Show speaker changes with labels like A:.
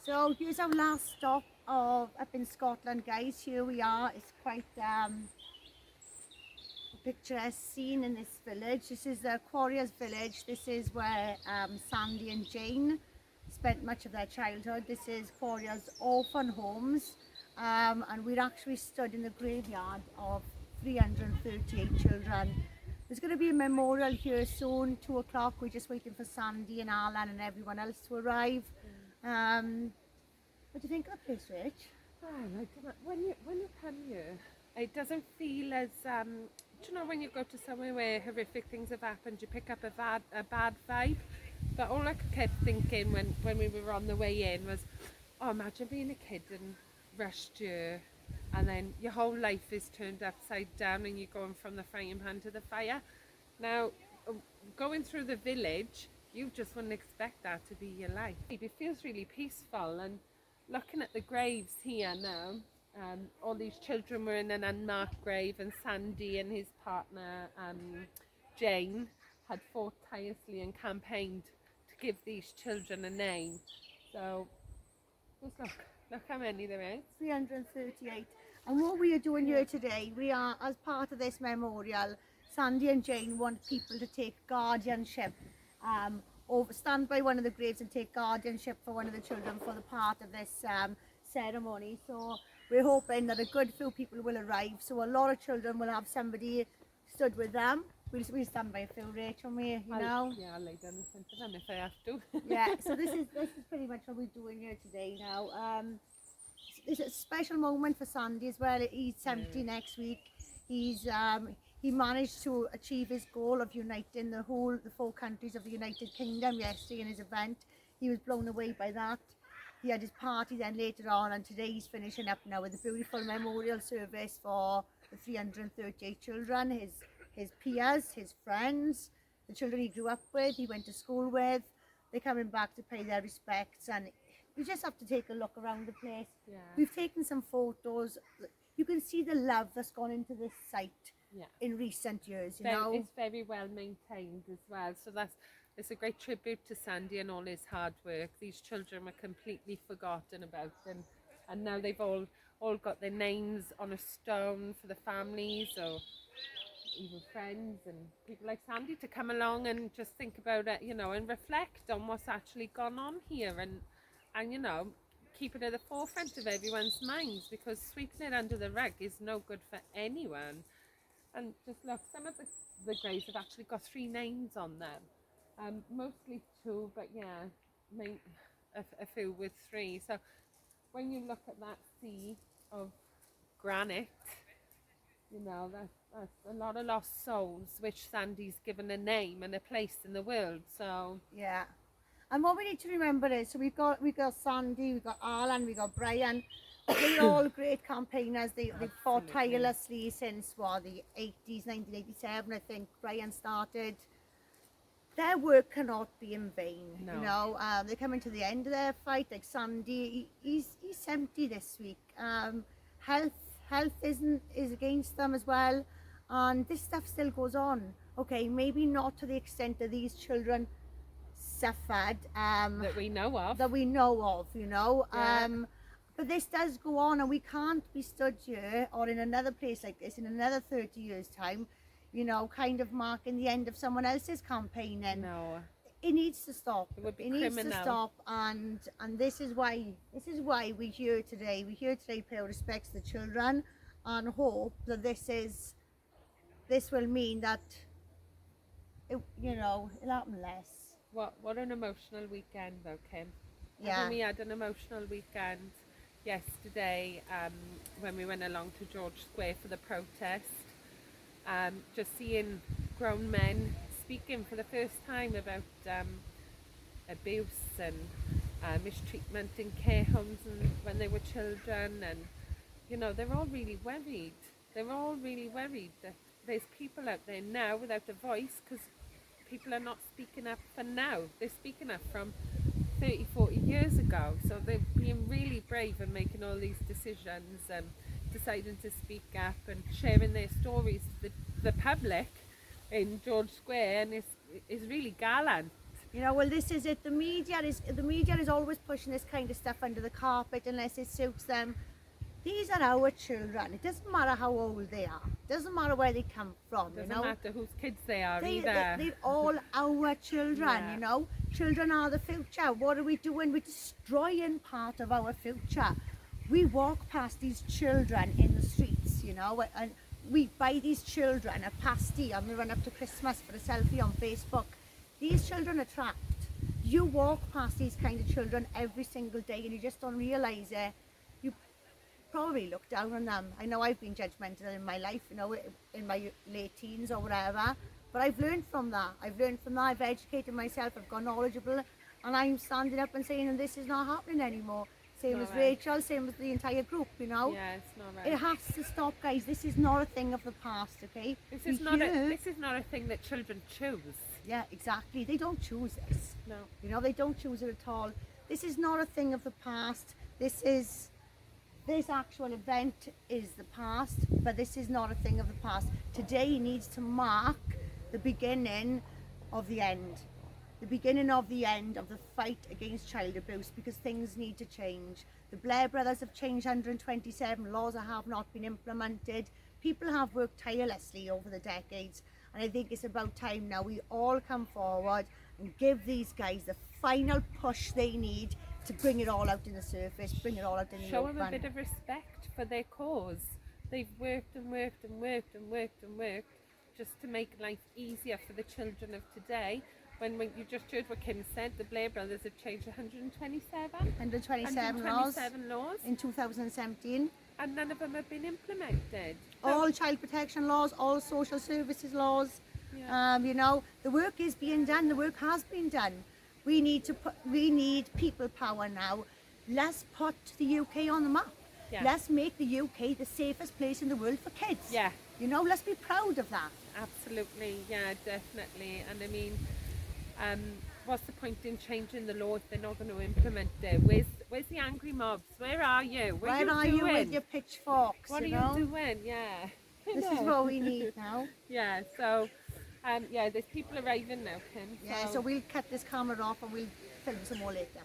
A: So here's our last stop of up in Scotland, guys. Here we are. It's quite a picturesque scene in this village. This is the Quarriors Village. This is where Sandy and Jane spent much of their childhood. This is Quarriors Orphan homes, and we're actually stood in the graveyard of 338 children. There's going to be a memorial here soon, 2 o'clock. We're just waiting for Sandy and Alan and everyone else to arrive. What do you think of this, Rich?
B: Oh, like when you come here, it doesn't feel as do you know when you go to somewhere where horrific things have happened, you pick up a bad vibe. But all I kept thinking when we were on the way in was, oh, imagine being a kid and rushed here, and then your whole life is turned upside down, and you're going from the frying pan to the fire. Now, going through the village, you just wouldn't expect that to be your life. It feels really peaceful, and looking at the graves here now, all these children were in an unmarked grave, and Sandy and his partner Jane had fought tirelessly and campaigned to give these children a name. So just look how many there is.
A: 338. And what we are doing here today, we are, as part of this memorial, Sandy and Jane want people to take guardianship, or stand by one of the graves and take guardianship for one of the children for the part of this ceremony. So we're hoping that a good few people will arrive. So a lot of children will have somebody stood with them. We'll stand by a few, Rachel, you know?
B: I'll lay down in front of them if I have to.
A: Yeah, so this is pretty much what we're doing here today now. It's a special moment for Sandy as well. He's 70 next week. He managed to achieve his goal of uniting the 4 countries of the United Kingdom yesterday in his event. He was blown away by that. He had his party then later on, and today he's finishing up now with a beautiful memorial service for the 338 children, his peers, his friends, the children he grew up with, he went to school with. They're coming back to pay their respects, and you just have to take a look around the place.
B: Yeah.
A: We've taken some photos. You can see the love that's gone into this site in recent years, you know.
B: It's very well maintained as well. So it's a great tribute to Sandy and all his hard work. These children were completely forgotten about, and now they've all got their names on a stone for the families or even friends and people like Sandy to come along and just think about it, you know, and reflect on what's actually gone on here, and you know, keep it at the forefront of everyone's minds, because sweeping it under the rug is no good for anyone. And just look, some of the graves have actually got 3 names on them, mostly 2, but yeah, a few with 3. So when you look at that sea of granite, you know, that's a lot of lost souls, which Sandy's given a name and a place in the world. So
A: yeah. And what we need to remember is, so we've got Sandy, we've got Alan, we've got Brian. They're all great campaigners. They fought tirelessly since the 80s, 1987, I think Brian started. Their work cannot be in vain. No. You know, they're coming to the end of their fight. Like Sandy, he's 70 this week. Health is against them as well, and this stuff still goes on. Okay, maybe not to the extent that these children suffered,
B: that we know of,
A: you know.
B: Yeah.
A: But this does go on, and we can't be stood here or in another place like this in another 30 years time, you know, kind of marking the end of someone else's campaigning.
B: No,
A: it needs to stop.
B: It would be
A: criminal.
B: Needs to
A: stop, and this is why we're here today. We're here today to pay our respects to the children, and hope that this will mean that it'll happen less.
B: What an emotional weekend though, Kim.
A: Yeah.
B: We had an emotional weekend yesterday when we went along to George Square for the protest. Just seeing grown men speaking for the first time about abuse and mistreatment in care homes and when they were children, and you know, they're all really worried. They're all really worried that there's people out there now without a voice, because people are not speaking up for now. They're speaking up from 30, 40 years ago. So they're being really brave and making all these decisions and deciding to speak up and sharing their stories to the public in George Square, and it's really gallant.
A: You know, well, this is it. The media is always pushing this kind of stuff under the carpet unless it suits them. These are our children. It doesn't matter how old they are. It doesn't matter where they come from.
B: Doesn't
A: you know,
B: matter whose kids they are
A: they,
B: either.
A: they're all our children.
B: Yeah.
A: You know, children are the future. What are we doing? We're destroying part of our future. We walk past these children in the streets. You know, and we buy these children a pasty on the run up to Christmas for a selfie on Facebook. These children are trapped. You walk past these kind of children every single day and you just don't realise it. You probably look down on them. I know I've been judgmental in my life, you know, in my late teens or whatever, but I've learned from that. I've educated myself, I've got knowledgeable, and I'm standing up and saying, and this is not happening anymore. Same
B: Not
A: as
B: right.
A: Rachel, same as the entire group, you know.
B: Yeah, it's not right.
A: It has to stop, guys. This is not a thing of the past, okay?
B: This is not a thing that children choose.
A: Yeah, exactly. They don't choose this.
B: No.
A: You know, they don't choose it at all. This is not a thing of the past. This actual event is the past, but this is not a thing of the past. Today needs to mark the beginning of the end. The beginning of the end of the fight against child abuse, because things need to change. The Blair brothers have changed 127 laws that have not been implemented. People have worked tirelessly over the decades, and I think it's about time now we all come forward and give these guys the final push they need to bring it all out in the surface, bring it all out in the
B: Show
A: open.
B: them a bit of respect for their cause. They've worked and worked and worked and worked and worked just to make life easier for the children of today. When you just heard what Kim said, the Blair brothers have changed 127 laws
A: in 2017.
B: and none of them have been implemented.
A: All child protection laws, all social services laws.
B: Yeah.
A: You know, the work is being done. The work has been done. We need people power now. Let's put the UK on the map.
B: Yeah.
A: Let's make the UK the safest place in the world for kids.
B: Yeah.
A: You know, let's be proud of that.
B: Absolutely, yeah, definitely. And I mean, what's the point in changing the law if they're not going to implement it? Where's the angry mobs? Where are you?
A: Where are you with your pitchforks?
B: What are
A: you know?
B: you doing? Yeah.
A: This is what we need now.
B: Yeah, so, yeah, there's people arriving now, Kim.
A: Yeah, so we'll cut this camera off and we'll film some more later.